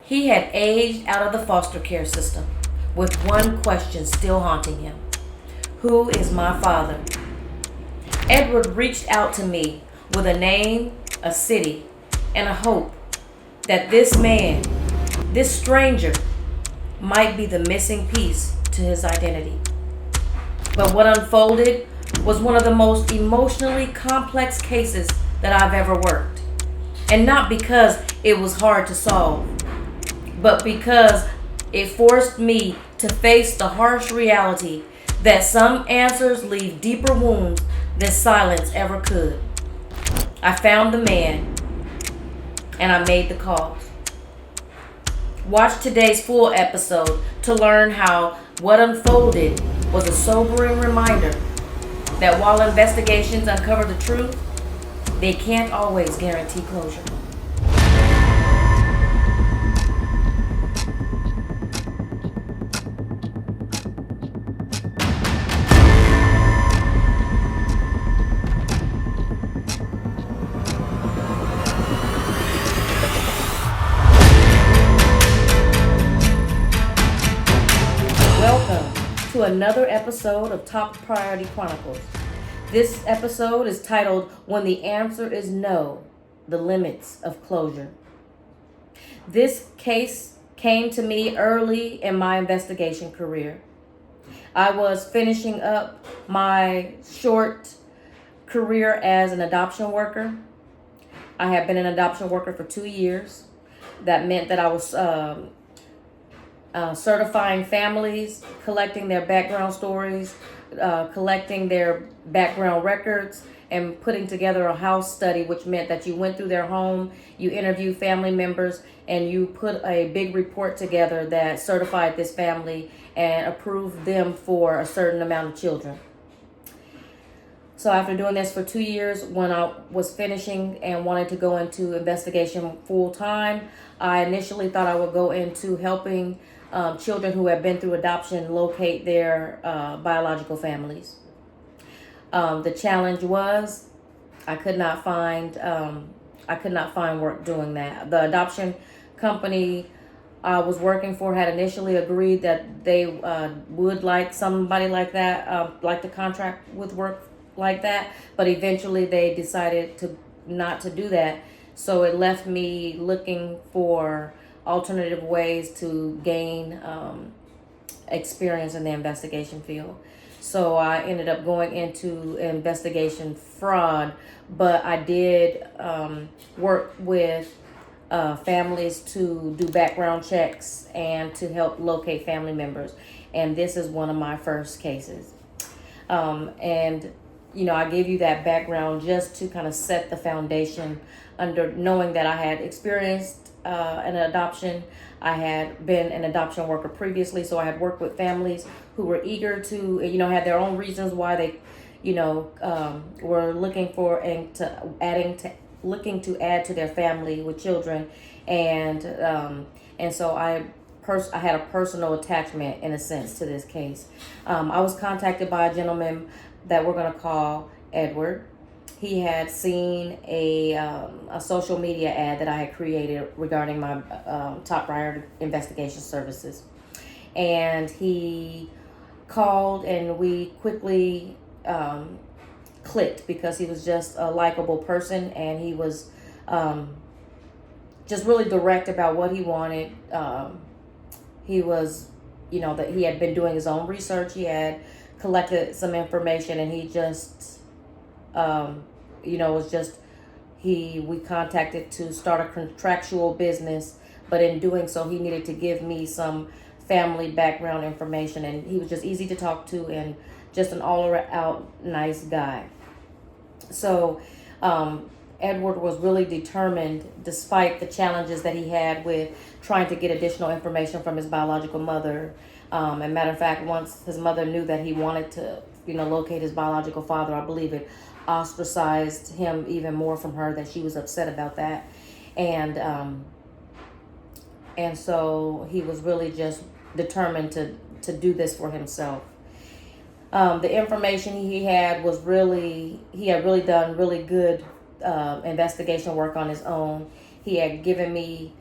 He had aged out of the foster care system with one question still haunting him: who is my father? Edward reached out to me with a name, a city, and a hope that this man, this stranger, might be the missing piece to his identity. But what unfolded was one of the most emotionally complex cases that I've ever worked. And not because it was hard to solve, but because it forced me to face the harsh reality that some answers leave deeper wounds than silence ever could. I found the man and I made the calls. Watch today's full episode to learn how what unfolded was a sobering reminder that while investigations uncover the truth, they can't always guarantee closure. Welcome to another episode of Top Priority Chronicles. This episode is titled When the Answer is No, the Limits of Closure. This case came to me early in my investigation career. I was finishing up my short career as an adoption worker. I had been an adoption worker for 2 years. That meant that I was certifying families, collecting their background stories, collecting their background records, and putting together a house study, which meant that you went through their home, you interviewed family members, and you put a big report together that certified this family and approved them for a certain amount of children. So after doing this for 2 years, when I was finishing and wanted to go into investigation full time, I initially thought I would go into helping children who have been through adoption locate their biological families. The challenge was I could not find work doing that. The adoption company I was working for had initially agreed that they would like somebody like that, like to contract with work like that, but eventually they decided not to do that. So it left me looking for alternative ways to gain experience in the investigation field. So I ended up going into investigation fraud, but I did work with families to do background checks and to help locate family members. And this is one of my first cases. And I gave you that background just to kind of set the foundation under knowing that I had experienced an adoption. I had been an adoption worker previously, so I had worked with families who were eager to, had their own reasons why they, were looking for looking to add to their family with children, and so I had a personal attachment in a sense to this case. I was contacted by a gentleman that we're going to call Edward. He had seen a social media ad that I had created regarding my top priority investigation services. And he called and we quickly clicked because he was just a likable person and he was just really direct about what he wanted. He was, that he had been doing his own research. He had collected some information and he just we contacted to start a contractual business, but in doing so he needed to give me some family background information, and he was just easy to talk to and just an all out nice guy. So Edward was really determined, despite the challenges that he had with trying to get additional information from his biological mother. And matter of fact, once his mother knew that he wanted to, locate his biological father, I believe it ostracized him even more from her, that she was upset about that. And so he was really just determined to do this for himself. The information he had was he had really done really good investigation work on his own. He had given me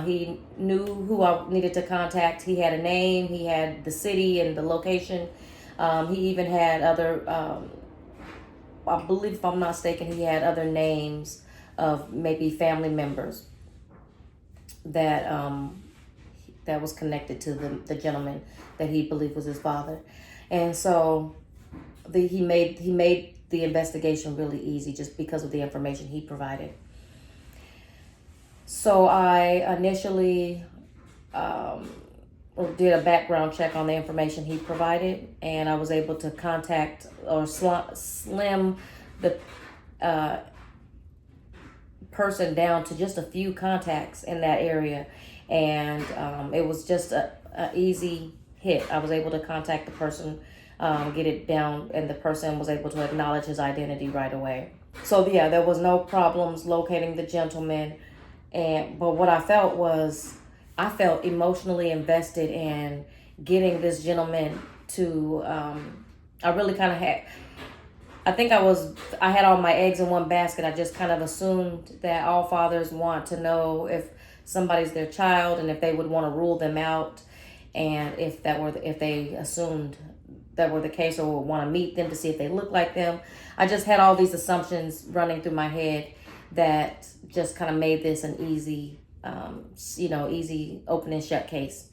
He knew who I needed to contact. He had a name. He had the city and the location. He even had other, I believe, if I'm not mistaken, he had other names of maybe family members that that was connected to the gentleman that he believed was his father. And so he made the investigation really easy just because of the information he provided. So I initially did a background check on the information he provided, and I was able to contact or slim the person down to just a few contacts in that area, and it was just a easy hit. I was able to contact the person, get it down, and the person was able to acknowledge his identity right away. So yeah, there was no problems locating the gentleman. But what I felt was, I felt emotionally invested in getting this gentleman to, I really kind of had, I had all my eggs in one basket. I just kind of assumed that all fathers want to know if somebody's their child and if they would want to rule them out, and if they assumed that were the case, or would want to meet them to see if they look like them. I just had all these assumptions running through my head that just kind of made this an easy, easy open and shut case,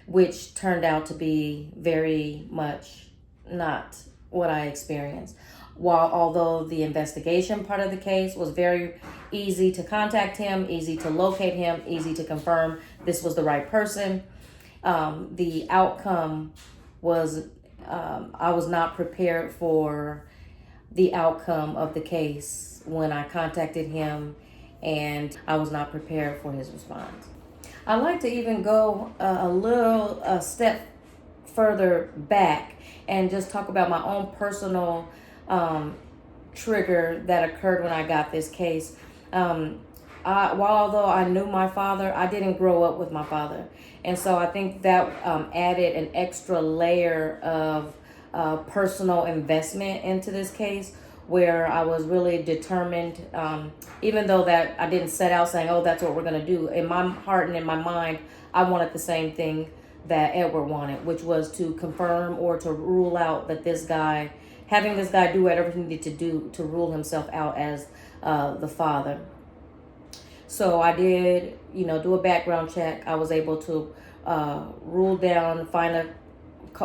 which turned out to be very much not what I experienced. Although the investigation part of the case was very easy to contact him, easy to locate him, easy to confirm this was the right person, the outcome was, I was not prepared for the outcome of the case when I contacted him, and I was not prepared for his response. I like to even go a step further back and just talk about my own personal trigger that occurred when I got this case. Although I knew my father, I didn't grow up with my father. And so I think that added an extra layer of personal investment into this case, where I was really determined, even though that I didn't set out saying, oh, that's what we're going to do. In my heart and in my mind, I wanted the same thing that Edward wanted, which was to confirm or to rule out that having this guy do whatever he needed to do to rule himself out as the father. So I did, do a background check. I was able to rule down,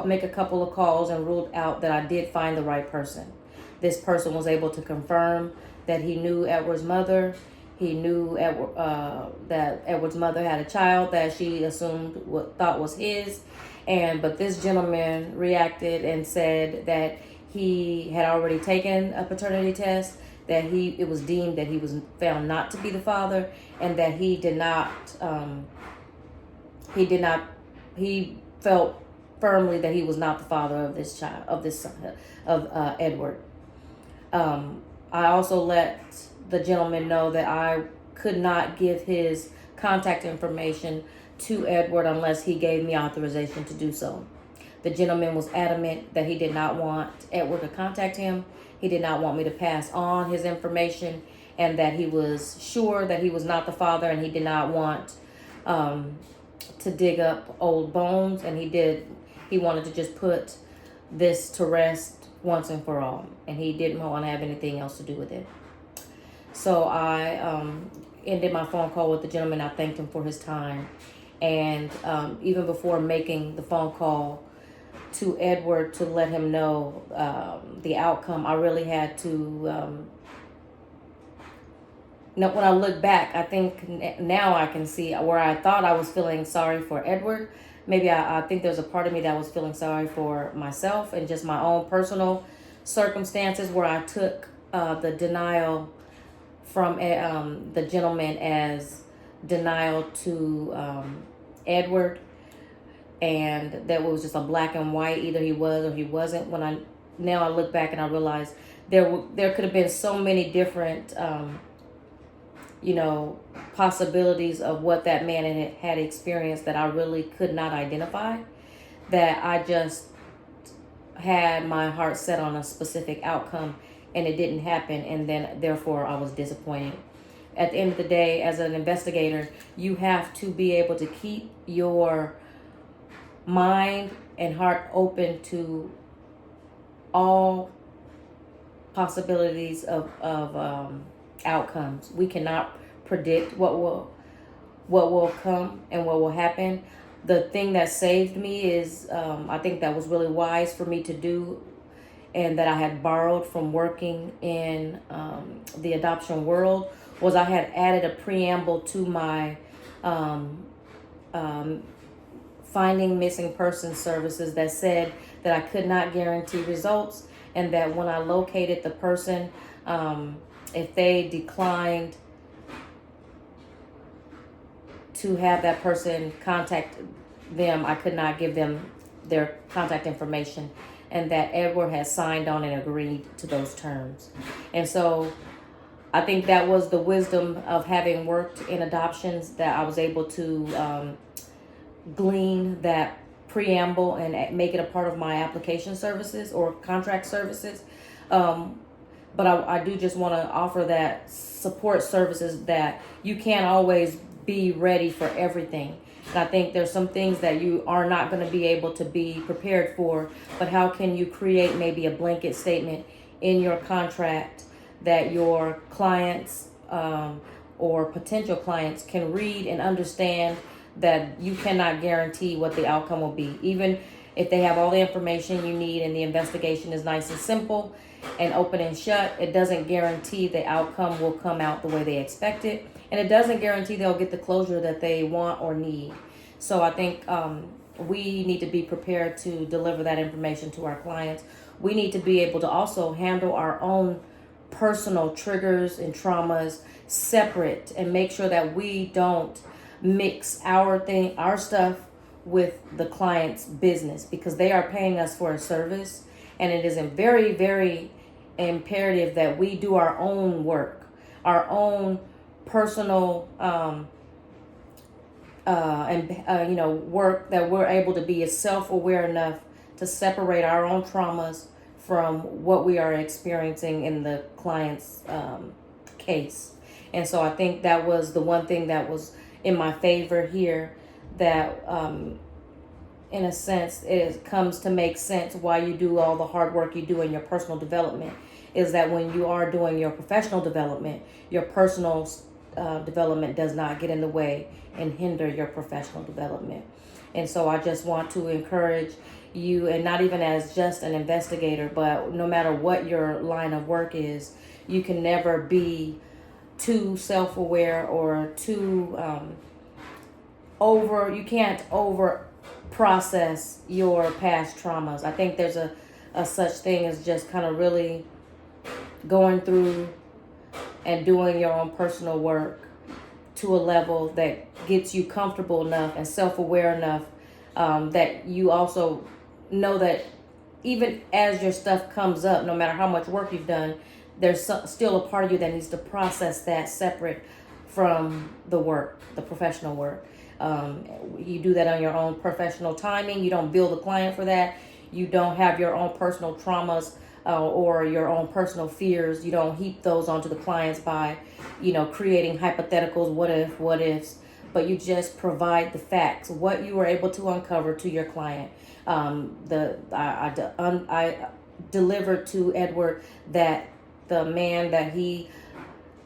make a couple of calls, and ruled out that I did find the right person. This person was able to confirm that he knew Edward's mother. He knew that Edward's mother had a child that she assumed thought was his. But this gentleman reacted and said that he had already taken a paternity test, that it was deemed that he was found not to be the father, and that he felt firmly that he was not the father of this child, of Edward. I also let the gentleman know that I could not give his contact information to Edward unless he gave me authorization to do so. The gentleman was adamant that he did not want Edward to contact him. He did not want me to pass on his information, and that he was sure that he was not the father, and he did not want to dig up old bones, and he wanted to just put this to rest once and for all, and he didn't want to have anything else to do with it. So I ended my phone call with the gentleman. I thanked him for his time, and even before making the phone call to Edward to let him know the outcome, I really had to when I look back, I think now I can see where I thought I was feeling sorry for Edward. Maybe I think there's a part of me that was feeling sorry for myself and just my own personal circumstances, where I took the denial from the gentleman as denial to Edward, and that was just a black and white, either he was or he wasn't. Now I look back and I realize there could have been so many different possibilities of what that man had experienced that I really could not identify, that I just had my heart set on a specific outcome and it didn't happen, and then therefore I was disappointed. at the end of the day, as an investigator, you have to be able to keep your mind and heart open to all possibilities of outcomes. We cannot predict what will come and what will happen. The thing that saved me is, I think that was really wise for me to do, and that I had borrowed from working in the adoption world, was I had added a preamble to my finding missing person services that said that I could not guarantee results, and that when I located the person, if they declined to have that person contact them, I could not give them their contact information, and that Edward had signed on and agreed to those terms. And so I think that was the wisdom of having worked in adoptions, that I was able to glean that preamble and make it a part of my application services or contract services. But I do just want to offer that support services, that you can't always be ready for everything. And I think there's some things that you are not going to be able to be prepared for, but how can you create maybe a blanket statement in your contract that your clients or potential clients can read and understand, that you cannot guarantee what the outcome will be. Even if they have all the information you need and the investigation is nice and simple and open and shut, it doesn't guarantee the outcome will come out the way they expect it. And it doesn't guarantee they'll get the closure that they want or need. So I think we need to be prepared to deliver that information to our clients. We need to be able to also handle our own personal triggers and traumas separate, and make sure that we don't mix our stuff with the client's business, because they are paying us for a service, and it is very, very imperative that we do our own work, our own personal work, that we're able to be self-aware enough to separate our own traumas from what we are experiencing in the client's case. And so I think that was the one thing that was in my favor here, that in a sense it comes to make sense why you do all the hard work you do in your personal development, is that when you are doing your professional development, your personal development does not get in the way and hinder your professional development. And so I just want to encourage you, and not even as just an investigator, but no matter what your line of work is, you can never be too self-aware or too you can't over process your past traumas. I think there's a such thing as just kind of really going through and doing your own personal work to a level that gets you comfortable enough and self-aware enough that you also know that even as your stuff comes up, no matter how much work you've done, there's still a part of you that needs to process that separate from the work, the professional work. You do that on your own professional timing. You don't bill the client for that. You don't have your own personal traumas or your own personal fears. You don't heap those onto the clients by, creating hypotheticals, what ifs, but you just provide the facts, what you were able to uncover to your client. I delivered to Edward that the man that he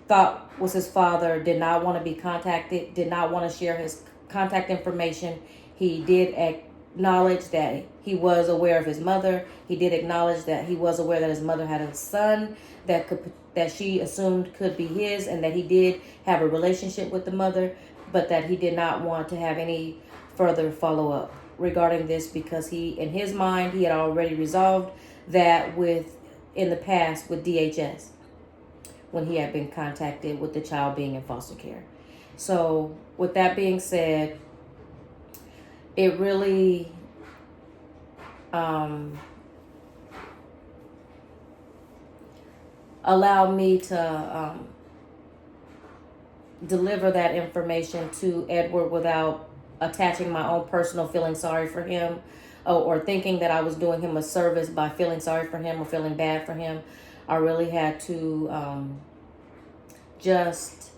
thought was his father did not want to be contacted, did not want to share his contact information. He did acknowledge that he was aware of his mother. He did acknowledge that he was aware that his mother had a son that she assumed could be his, and that he did have a relationship with the mother, but that he did not want to have any further follow-up regarding this, because in his mind, he had already resolved that in the past with DHS, when he had been contacted with the child being in foster care. So with that being said, it really allowed me to deliver that information to Edward without attaching my own personal feeling sorry for him, or thinking that I was doing him a service by feeling sorry for him or feeling bad for him. I really had to just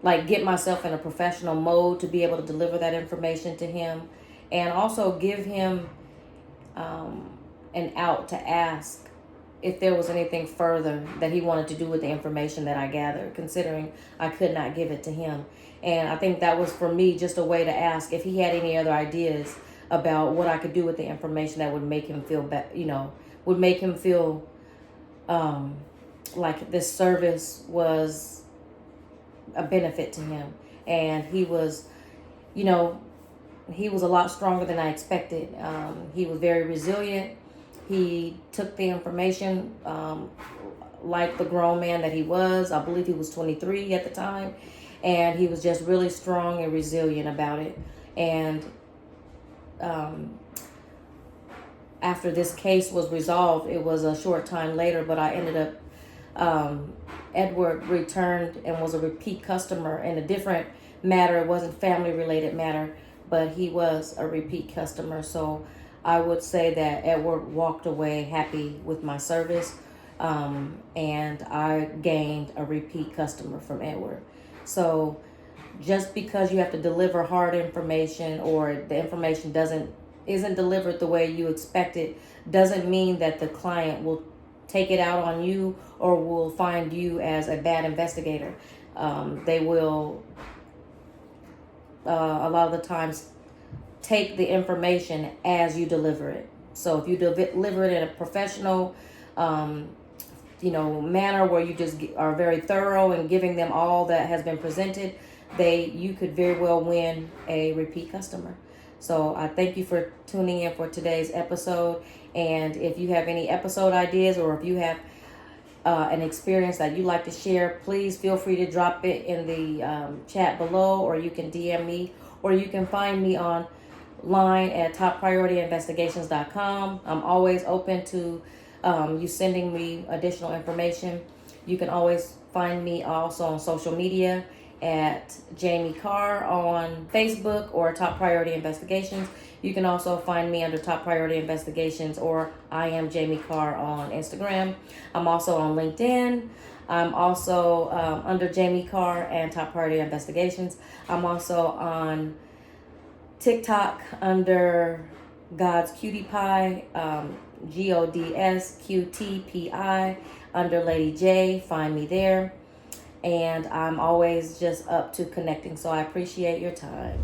like get myself in a professional mode to be able to deliver that information to him, and also give him an out to ask if there was anything further that he wanted to do with the information that I gathered, considering I could not give it to him. And I think that was, for me, just a way to ask if he had any other ideas about what I could do with the information that would make him feel would make him feel like this service was a benefit to him. And he was, he was a lot stronger than I expected. He was very resilient. He took the information like the grown man that he was. I believe he was 23 at the time. And he was just really strong and resilient about it. And after this case was resolved, it was a short time later, but I ended up, Edward returned and was a repeat customer in a different matter. It wasn't family related matter, but he was a repeat customer. So I would say that Edward walked away happy with my service, and I gained a repeat customer from Edward. So just because you have to deliver hard information, or the information isn't delivered the way you expect it, doesn't mean that the client will take it out on you or will find you as a bad investigator. They will a lot of the times take the information as you deliver it. So if you deliver it in a professional manner, where you just are very thorough in giving them all that has been presented, you could very well win a repeat customer. So I thank you for tuning in for today's episode. And if you have any episode ideas, or if you have an experience that you'd like to share, please feel free to drop it in the chat below, or you can DM me, or you can find me online at toppriorityinvestigations.com. I'm always open to you sending me additional information. You can always find me also on social media at Jammie Carr on Facebook, or Top Priority Investigations. You can also find me under Top Priority Investigations, or I am Jammie Carr on Instagram. I'm also on LinkedIn. I'm also under Jammie Carr and Top Priority Investigations. I'm also on TikTok under God's Cutie Pie, GODSQTPI, under Lady J. Find me there. And I'm always just up to connecting. So I appreciate your time.